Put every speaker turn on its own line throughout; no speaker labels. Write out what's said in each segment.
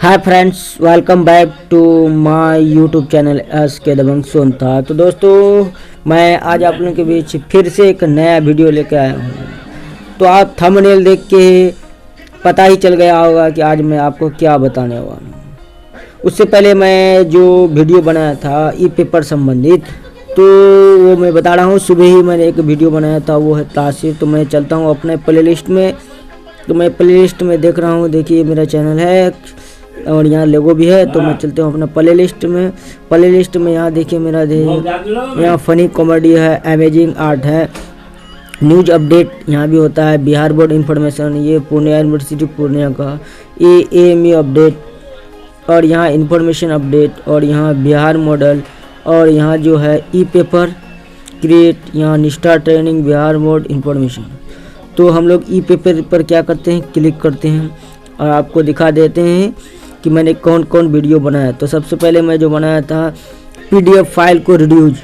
Hi friends, welcome back to my YouTube channel S K Dabang सोनता। तो दोस्तों, मैं आज आप लोगों के बीच फिर से एक नया वीडियो लेकर आया हूँ। तो आप थंबनेल देख के पता ही चल गया होगा कि आज मैं आपको क्या बताने वाला हूँ। उससे पहले मैं जो वीडियो बनाया था ई पेपर संबंधित, तो वो मैं बता रहा हूँ। सुबह ही मैंने एक वीडियो बनाया था, वो है तासीर। तो मैं चलता हूँ अपने प्लेलिस्ट में। तो मैं प्लेलिस्ट में देख रहा हूँ, देखिए मेरा चैनल है और यहाँ लोगो भी है। तो मैं चलते हूँ अपना प्लेलिस्ट में। यहाँ देखिए मेरा यहाँ फनी कॉमेडी है, अमेजिंग आर्ट है, न्यूज अपडेट यहाँ भी होता है, बिहार बोर्ड इन्फॉर्मेशन, ये पूर्णिया यूनिवर्सिटी पूर्णिया का AME अपडेट, और यहाँ इन्फॉर्मेशन अपडेट, और यहाँ बिहार मॉडल, और यहाँ जो है ई पेपर क्रिएट, यहाँ निष्ठा ट्रेनिंग, बिहार बोर्ड इन्फॉर्मेशन। तो हम लोग ई पेपर पर क्या करते हैं, क्लिक करते हैं और आपको दिखा देते हैं कि मैंने कौन कौन वीडियो बनाया। तो सबसे पहले मैं जो बनाया था PDF फाइल को रिड्यूज,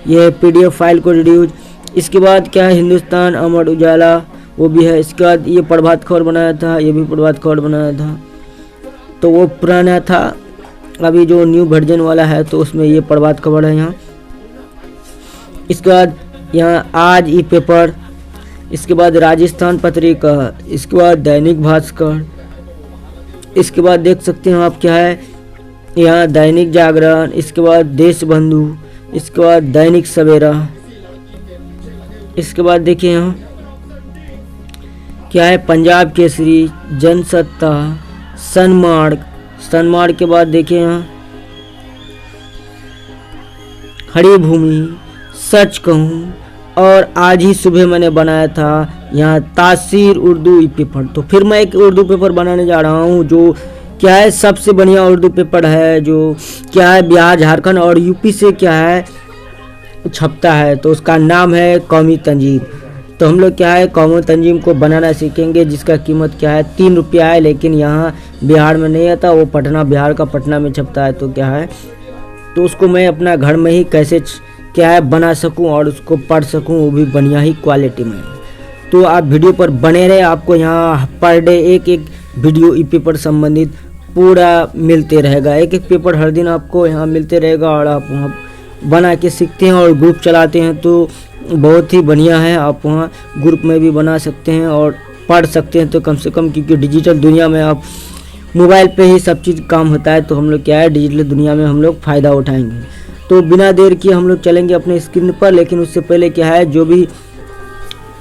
ये PDF फाइल को रिड्यूज। इसके बाद क्या है, हिंदुस्तान अमर उजाला, वो भी है। इसके बाद ये प्रभात खबर बनाया था, ये भी प्रभात खबर बनाया था। तो वो पुराना था, अभी जो न्यू वर्जन वाला है तो उसमें ये प्रभात खबर है यहाँ। इसके बाद यहाँ आज ई पेपर, इसके बाद राजस्थान पत्रिका, इसके बाद दैनिक भास्कर, इसके बाद देख सकते हैं आप क्या है यहाँ दैनिक जागरण, इसके बाद देश बंधु, इसके बाद दैनिक सवेरा, इसके बाद देखिए यहाँ क्या है पंजाब केसरी, जनसत्ता, सनमार्ग के बाद देखिए यहाँ हरी भूमि, सच कहूँ, और आज ही सुबह मैंने बनाया था यहाँ तासीर उर्दू ई पेपर। तो फिर मैं एक उर्दू पेपर बनाने जा रहा हूँ जो क्या है सबसे बढ़िया उर्दू पेपर है, जो क्या है बिहार, झारखंड और यूपी से क्या है छपता है। तो उसका नाम है कौमी तंजीम। तो हम लोग क्या है कौमी तंजीम को बनाना सीखेंगे, जिसका कीमत क्या है 3 रुपया है, लेकिन यहाँ बिहार में नहीं आता, वो पटना, बिहार का पटना में छपता है। तो क्या है, तो उसको मैं अपना घर में ही कैसे क्या है बना सकूं और उसको पढ़ सकूं, वो भी बढ़िया ही क्वालिटी में। तो आप वीडियो पर बने रहे, आपको यहाँ पर डे एक वीडियो ई पेपर संबंधित पूरा मिलते रहेगा। एक पेपर हर दिन आपको यहाँ मिलते रहेगा और आप वहाँ बना के सीखते हैं और ग्रुप चलाते हैं तो बहुत ही बढ़िया है। आप वहाँ ग्रुप में भी बना सकते हैं और पढ़ सकते हैं। तो कम से कम, क्योंकि डिजिटल दुनिया में आप मोबाइल पे ही सब चीज़ काम होता है, तो हम लोग क्या है डिजिटल दुनिया में हम लोग फ़ायदा उठाएंगे। तो बिना देर किए हम लोग चलेंगे अपने स्क्रीन पर। लेकिन उससे पहले क्या है, जो भी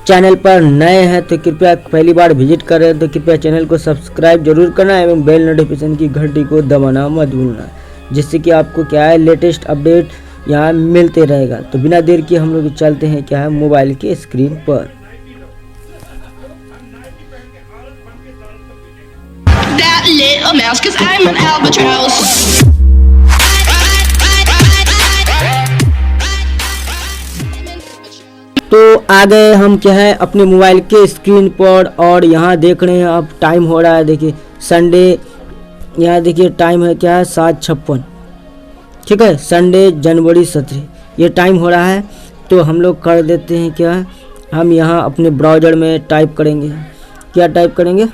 चैनल पर नए हैं तो कृपया पहली बार विजिट करें तो कृपया चैनल को सब्सक्राइब जरूर करना एवं बेल नोटिफिकेशन की घंटी को दबाना मत भूलना, जिससे कि आपको क्या है लेटेस्ट अपडेट यहाँ मिलते रहेगा। तो बिना देर किए हम लोग चलते हैं क्या है मोबाइल के स्क्रीन पर।
That little mouse, 'cause I'm an albatross.
तो आ गए हम क्या है अपने मोबाइल के स्क्रीन पर, और यहाँ देख रहे हैं अब टाइम हो रहा है, देखिए संडे, यहाँ देखिए टाइम है क्या है 7:56, ठीक है, संडे जनवरी 17 ये टाइम हो रहा है। तो हम लोग कर देते हैं क्या, हम यहाँ अपने ब्राउज़र में टाइप करेंगे, क्या टाइप करेंगे,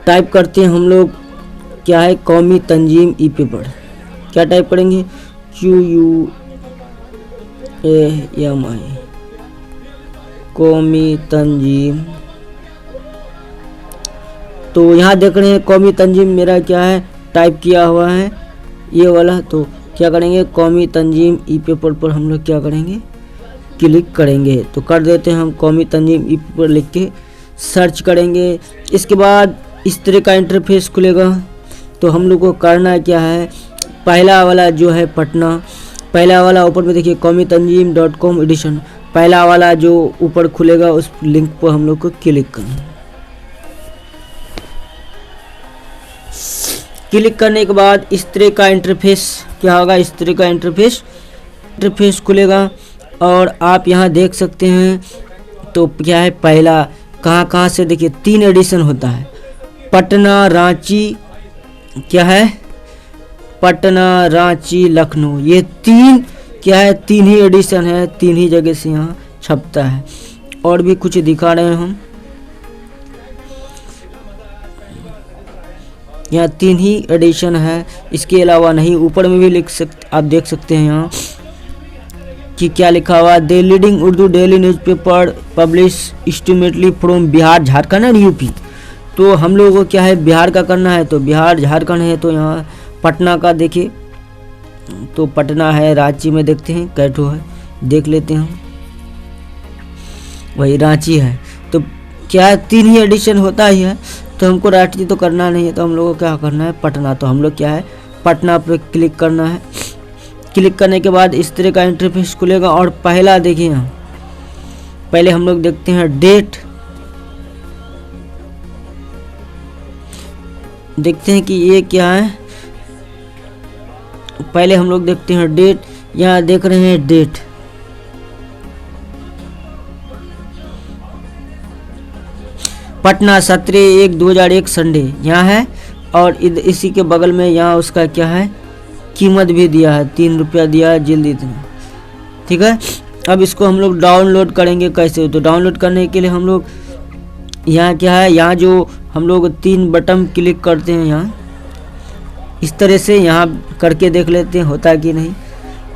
टाइप करते हैं हम लोग क्या है कौमी तंजीम ई पेपर। क्या टाइप करेंगे, QUAMI कौमी तंजीम। तो यहाँ देख रहे हैं कौमी तंजीम मेरा क्या है टाइप किया हुआ है ये वाला। तो क्या करेंगे, कौमी तंजीम ई पेपर पर हम लोग क्या करेंगे, क्लिक करेंगे। तो कर देते हैं हम कौमी तंजीम ई पेपर, लिख के सर्च करेंगे। इसके बाद इस तरह का इंटरफेस खुलेगा। तो हम लोग को करना क्या है, पहला वाला जो है पटना, पहला वाला ऊपर में देखिए कौमी तंजीम .com एडिशन, पहला वाला जो ऊपर खुलेगा उस लिंक पर हम लोग को क्लिक करना। क्लिक करने के बाद इस तरह का इंटरफेस क्या होगा, इस तरह का इंटरफेस खुलेगा और आप यहाँ देख सकते हैं। तो क्या है पहला कहाँ से, देखिए 3 एडिशन होता है, पटना, रांची, क्या है पटना, रांची, लखनऊ, ये 3 क्या है 3 ही एडिशन है, 3 ही जगह से यहाँ छपता है। और भी कुछ दिखा रहे हैं हम, यहाँ 3 ही एडिशन है, इसके अलावा नहीं। ऊपर में भी आप देख सकते हैं यहाँ कि क्या लिखा हुआ, the leading Urdu daily newspaper publish एस्टिमेटली from Bihar, Jharkhand and UP. तो हम लोगों को क्या है, बिहार का करना है, तो बिहार झारखंड है, तो यहाँ पटना का देखिए, तो पटना है, रांची में देखते हैं कैठो है, देख लेते हैं, वही रांची है। तो क्या है, 3 ही एडिशन होता ही है, तो हमको रांची तो करना नहीं है, तो हम लोगों को क्या करना है, पटना। तो हम लोग क्या है, पटना पे क्लिक करना है। क्लिक करने के बाद इस तरह का इंटरफेस खुलेगा और पहला देखिए यहाँ, पहले हम लोग देखते हैं डेट, देखते हैं कि ये क्या है। पहले हम लोग देखते हैं डेट, यहाँ देख रहे हैं डेट, पटना 17/1/2001 संडे यहाँ है, और इसी के बगल में यहाँ उसका क्या है, कीमत भी दिया है, 3 रुपया दिया है, जल्दी इतना, ठीक है। अब इसको हम लोग डाउनलोड करेंगे कैसे, तो डाउनलोड करने के लिए हम लोग यहाँ क्या है, यहाँ जो हम लोग 3 बटन क्लिक करते हैं, यहाँ इस तरह से यहाँ करके देख लेते हैं होता है कि नहीं।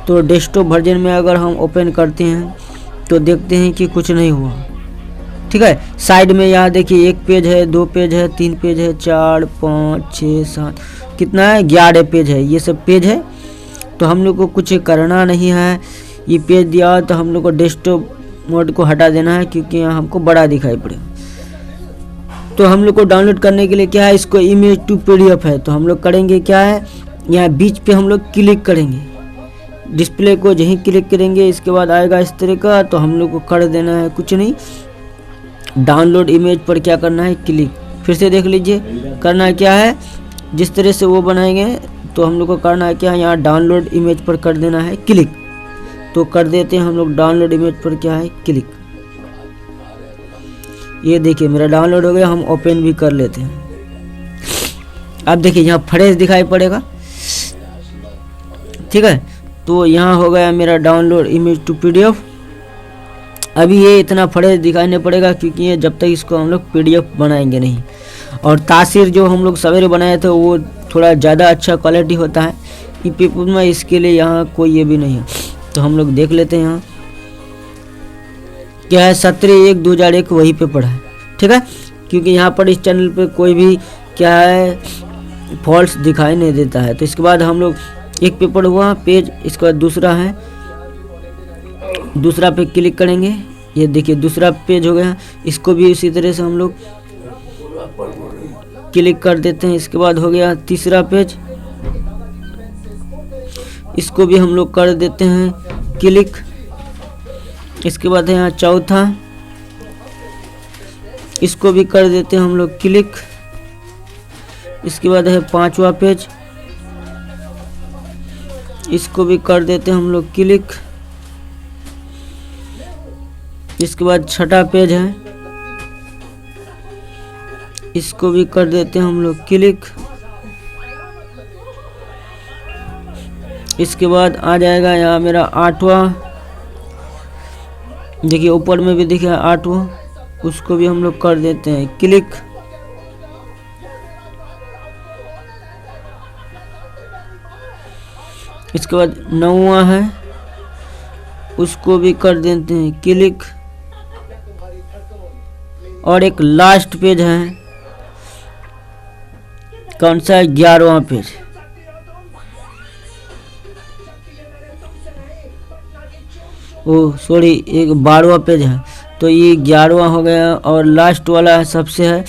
तो डेस्कटॉप वर्जन में अगर हम ओपन करते हैं तो देखते हैं कि कुछ नहीं हुआ, ठीक है। साइड में यहाँ देखिए 1 पेज है, 2 पेज है, 3 पेज है, 4 5 6 7, कितना है, 11 पेज है, ये सब पेज है। तो हम लोग को कुछ करना नहीं है, ये पेज दिया तो हम लोग को डेस्कटॉप मोड को हटा देना है, क्योंकि यहाँ हमको बड़ा दिखाई पड़ेगा। तो हम लोग को डाउनलोड करने के लिए क्या है, इसको इमेज टू PDF है, तो हम लोग करेंगे क्या है, यहाँ बीच पे हम लोग क्लिक करेंगे, डिस्प्ले को यहीं क्लिक करेंगे, इसके बाद आएगा इस तरह का, तो हम लोग को कर देना है कुछ नहीं, डाउनलोड इमेज पर क्या करना है, क्लिक। फिर से देख लीजिए करना क्या है, जिस तरह से वो बनाएंगे तो हम लोग को करना है क्या, यहाँ डाउनलोड इमेज पर कर देना है क्लिक। तो कर देते हैं हम लोग डाउनलोड इमेज पर क्या है, क्लिक। ये देखिए मेरा डाउनलोड हो गया, हम ओपन भी कर लेते हैं। अब देखिए यहाँ फ्रेश दिखाई पड़ेगा, ठीक है। तो यहाँ हो गया मेरा डाउनलोड इमेज टू PDF। अभी ये इतना फ्रेश दिखाने पड़ेगा, क्योंकि ये जब तक इसको हम लोग PDF बनाएंगे नहीं। और तासीर जो हम लोग सवेरे बनाए थे वो थोड़ा ज़्यादा अच्छा क्वालिटी होता है, ई पेपर में इसके लिए यहाँ कोई ये भी नहीं है। तो हम लोग देख लेते हैं यहाँ क्या है, 17/1/2001 वही पे पड़ा है, ठीक है। क्योंकि यहाँ पर इस चैनल पे कोई भी क्या है फॉल्स दिखाई नहीं देता है। तो इसके बाद हम लोग एक पेपर हुआ पेज, इसके बाद दूसरा है, दूसरा पे क्लिक करेंगे, ये देखिए दूसरा पेज हो गया, इसको भी इसी तरह से हम लोग क्लिक कर देते हैं। इसके बाद हो गया तीसरा पेज, इसको भी हम लोग कर देते हैं क्लिक। इसके बाद है यहाँ चौथा, इसको भी कर देते हैं हम लोग क्लिक। इसके बाद है 5वां पेज, इसको भी कर देते हैं हम लोग क्लिक। इसके बाद 6ठा पेज है, इसको भी कर देते हैं हम लोग क्लिक। इसके बाद आ जाएगा यहाँ मेरा 8वां, देखिए ऊपर में भी दिखा 8वां, उसको भी हम लोग कर देते हैं क्लिक। इसके बाद 9वां है, उसको भी कर देते हैं क्लिक। और एक लास्ट पेज है, कौन सा है, 11वां पेज। ओ सॉरी, एक 12वां पेज है, तो ये 11वां हो गया। और लास्ट वाला सबसे है,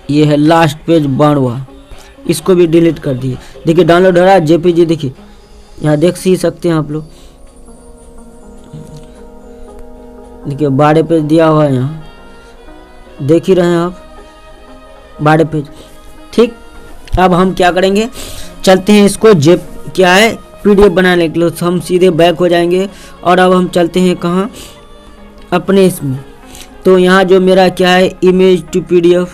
ये है लास्ट पेज 12वां, इसको भी डिलीट कर दिए। देखिए डाउनलोड हो रहा है JPG, देखिए यहाँ देख सी सकते हैं आप लोग, देखिए 12 पेज दिया हुआ है, यहाँ देख ही रहे हैं आप 12 पेज, ठीक। अब हम क्या करेंगे, चलते हैं इसको क्या है PDF बनाने के लिए, तो हम सीधे बैक हो जाएंगे। और अब हम चलते हैं कहाँ, अपने इसमें। तो यहाँ जो मेरा क्या है इमेज टू PDF,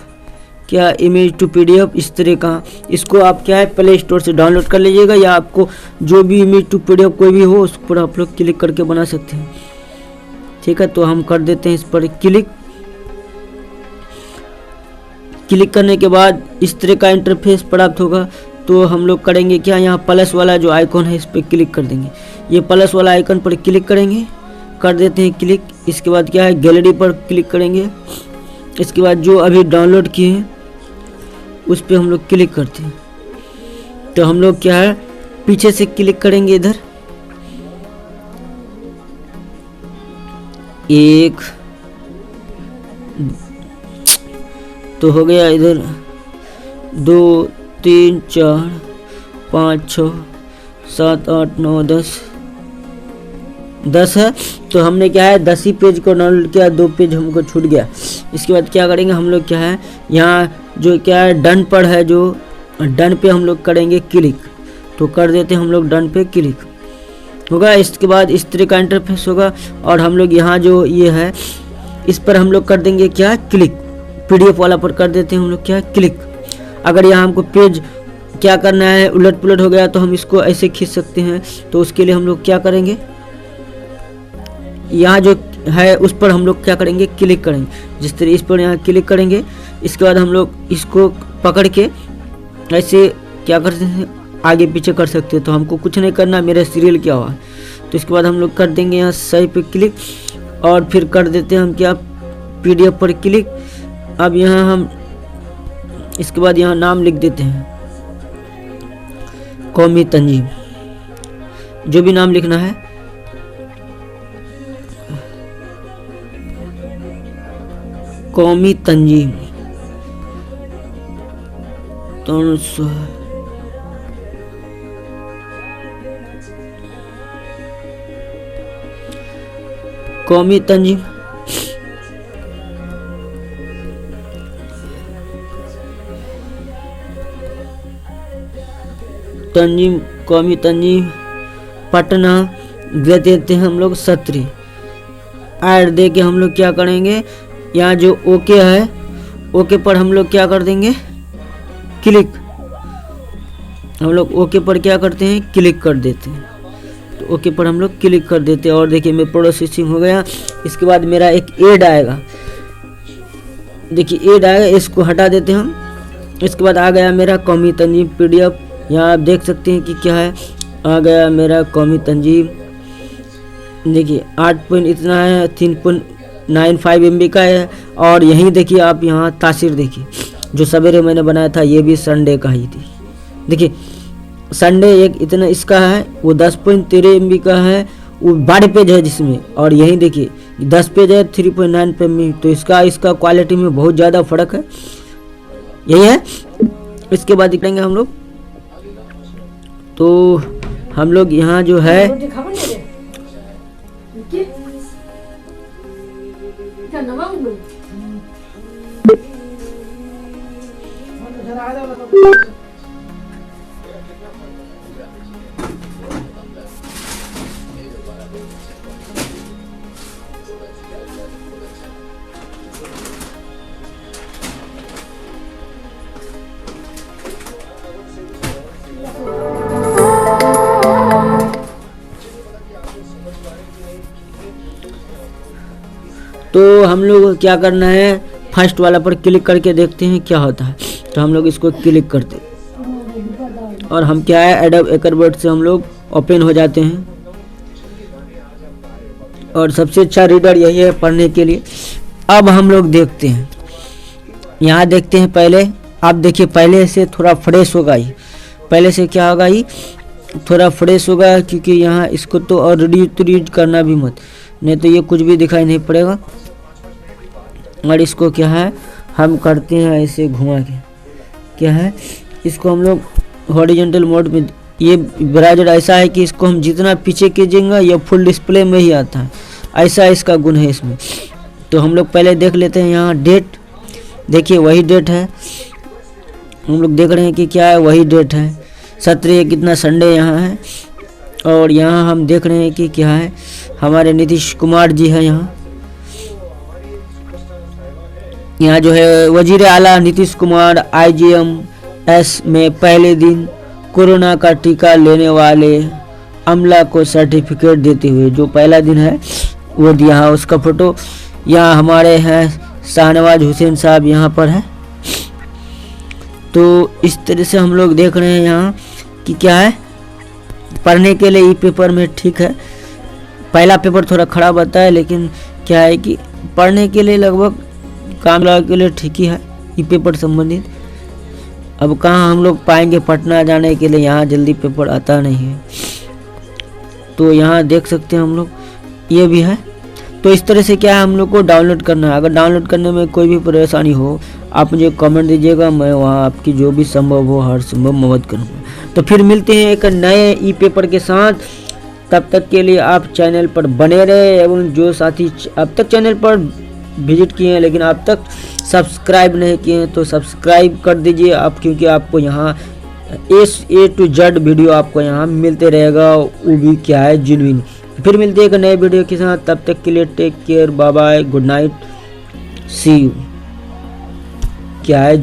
क्या इमेज टू PDF इस तरह का, इसको आप क्या है प्ले स्टोर से डाउनलोड कर लीजिएगा, या आपको जो भी इमेज टू PDF कोई भी हो उस पर आप लोग क्लिक करके बना सकते हैं, ठीक है। तो हम कर देते हैं इस पर क्लिक। क्लिक करने के बाद इस तरह का इंटरफेस प्राप्त होगा। तो हम लोग करेंगे क्या, यहाँ प्लस वाला जो आइकॉन है इस पर क्लिक कर देंगे। ये प्लस वाला आइकन पर क्लिक करेंगे, कर देते हैं क्लिक। इसके बाद क्या है, गैलरी पर क्लिक करेंगे। इसके बाद जो अभी डाउनलोड किए हैं उस पर हम लोग क्लिक करते हैं। तो हम लोग क्या है, पीछे से क्लिक करेंगे इधर, एक तो हो गया, इधर 2 3 4 5 6 7 8 9 10 है। तो हमने क्या है 10 ही पेज को डाउनलोड किया, 2 पेज हमको छूट गया। इसके बाद क्या करेंगे हम लोग, क्या है यहाँ जो क्या है डन पर है, जो डन पे हम लोग करेंगे क्लिक। तो कर देते हैं हम लोग डन पे क्लिक, होगा। इसके बाद इस तरह का इंटरफेस होगा और हम लोग यहाँ जो ये है इस पर हम लोग कर देंगे क्या, क्लिक। PDF वाला पर कर देते हैं हम लोग क्या, क्लिक। अगर यहाँ हमको पेज क्या करना है, उलट पुलट हो गया तो हम इसको ऐसे खींच सकते हैं। तो उसके लिए हम लोग क्या करेंगे, यहाँ जो है उस पर हम लोग क्या करेंगे, क्लिक करेंगे। जिस तरह इस पर यहाँ क्लिक करेंगे, इसके बाद हम लोग इसको पकड़ के ऐसे क्या करते हैं, आगे पीछे कर सकते हैं। तो हमको कुछ नहीं करना, मेरा सीरियल क्या हुआ। तो इसके बाद हम लोग कर देंगे यहाँ सही पे क्लिक और फिर कर देते हैं हम क्या, PDF पर क्लिक। अब यहाँ हम इसके बाद यहाँ नाम लिख देते हैं, कौमी तंजीम, जो भी नाम लिखना है। कौमी तंजीम कौमी तंजीम कौमी तंजीम पटना दे देते हैं हम लोग 17। ऐड दे के हम लोग क्या करेंगे, यहाँ जो ओके है, ओके पर हम लोग क्या कर देंगे, क्लिक। हम लोग ओके पर क्या करते हैं, क्लिक कर देते हैं। तो ओके पर हम लोग क्लिक कर देते हैं और देखिए मेरा प्रोसेसिंग हो गया। इसके बाद मेरा एक ऐड आएगा, देखिए ऐड आएगा, इसको हटा देते हैं हम। इसके बाद आ गया मेरा कौमी तंजीम PDF। यहाँ आप देख सकते हैं कि क्या है, आ गया मेरा कौमी तंजीम। देखिए 8 पॉइंट इतना है, 3.95 MB का है। और यहीं देखिए आप, यहाँ तासीर देखिए, जो सवेरे मैंने बनाया था ये भी संडे का ही थी। देखिए संडे एक इतना इसका है, वो 10.13 MB का है, वो 12 पेज है जिसमें। और यहीं देखिए 10 पेज है, 3.9 MB। तो इसका क्वालिटी में बहुत ज़्यादा फर्क है, यही है। इसके बाद दिखाएंगे हम लोग, तो हम लोग यहाँ जो है तो हम लोग क्या करना है, फर्स्ट वाला पर क्लिक करके देखते हैं क्या होता है। तो हम लोग इसको क्लिक करते हैं और हम क्या है, एडोब एक्रोबैट से हम लोग ओपन हो जाते हैं। और सबसे अच्छा रीडर यही है पढ़ने के लिए। अब हम लोग देखते हैं, यहाँ देखते हैं। पहले आप देखिए, पहले से थोड़ा फ्रेश होगा ये, पहले से क्या होगा, ये थोड़ा फ्रेश होगा, क्योंकि यहाँ इसको तो और रीड करना भी मत, नहीं तो ये कुछ भी दिखाई नहीं पड़ेगा। और इसको क्या है, हम करते हैं ऐसे घुमा के, क्या है, इसको हम लोग हॉरिजॉन्टल मोड में। ये ब्राउज़र ऐसा है कि इसको हम जितना पीछे कीजिएगा ये फुल डिस्प्ले में ही आता है, ऐसा इसका गुण है इसमें। तो हम लोग पहले देख लेते हैं, यहाँ डेट देखिए, वही डेट है, हम लोग देख रहे हैं कि क्या है, वही डेट है 17 कितना संडे यहाँ है। और यहाँ हम देख रहे हैं कि क्या है, हमारे नीतीश कुमार जी है यहाँ जो है वजीर आला नीतीश कुमार IGMS में पहले दिन कोरोना का टीका लेने वाले अमला को सर्टिफिकेट देते हुए, जो पहला दिन है वो दिया है, उसका फोटो। यहाँ हमारे हैं शाहनवाज हुसैन साहब यहाँ पर है, तो इस तरह से हम लोग देख रहे हैं यहाँ कि क्या है, पढ़ने के लिए ई पेपर में ठीक है। पहला पेपर थोड़ा खराब आता है, लेकिन क्या है कि पढ़ने के लिए लगभग काम के लिए ठीक ही है ई पेपर संबंधित। अब कहाँ हम लोग पाएंगे पटना जाने के लिए, यहाँ जल्दी पेपर आता नहीं है। तो यहाँ देख सकते हैं हम लोग, ये भी है। तो इस तरह से क्या है, हम लोग को डाउनलोड करना है। अगर डाउनलोड करने में कोई भी परेशानी हो आप मुझे कमेंट दीजिएगा, मैं वहाँ आपकी जो भी संभव हो हर संभव मदद करूँगा। तो फिर मिलते हैं एक नए ई पेपर के साथ, तब तक के लिए आप चैनल पर बने रहे। एवं जो साथी अब तक चैनल पर विजिट किए हैं लेकिन अब तक सब्सक्राइब नहीं किए हैं तो सब्सक्राइब कर दीजिए आप, क्योंकि आपको यहाँ A to Z वीडियो आपको यहाँ मिलते रहेगा, वो भी क्या है जेन्युइन। फिर मिलते हैं एक नए वीडियो के साथ, तब तक के लिए take care, bye bye, good night, see you. क्या है